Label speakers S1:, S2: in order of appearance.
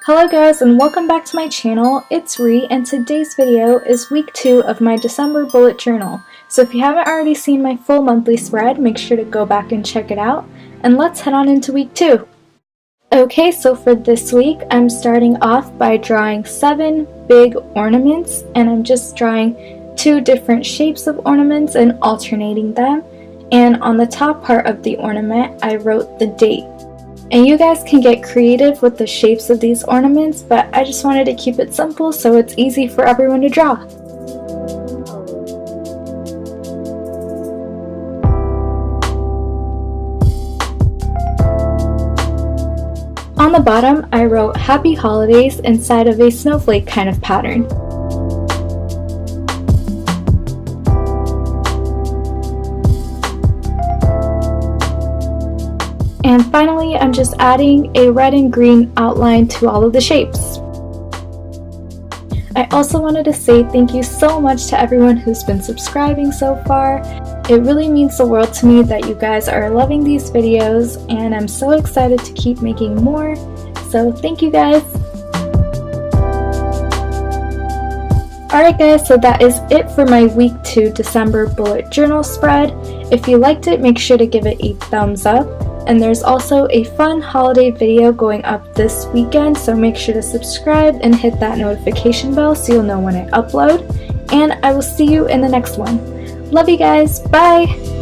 S1: Hello guys and welcome back to my channel. It's Ri and today's video is week 2 of my December bullet journal. So if you haven't already seen my full monthly spread, make sure to go back and check it out. And let's head on into week 2. Okay, so for this week I'm starting off by drawing 7 big ornaments, and I'm just drawing 2 different shapes of ornaments and alternating them. And on the top part of the ornament I wrote the date. And you guys can get creative with the shapes of these ornaments, but I just wanted to keep it simple so it's easy for everyone to draw. On the bottom, I wrote Happy Holidays inside of a snowflake kind of pattern. And finally, I'm just adding a red and green outline to all of the shapes. I also wanted to say thank you so much to everyone who's been subscribing so far. It really means the world to me that you guys are loving these videos, and I'm so excited to keep making more. So thank you guys! Alright guys, so that is it for my week 2 December bullet journal spread. If you liked it, make sure to give it a thumbs up. And there's also a fun holiday video going up this weekend, so make sure to subscribe and hit that notification bell so you'll know when I upload. And I will see you in the next one. Love you guys, bye!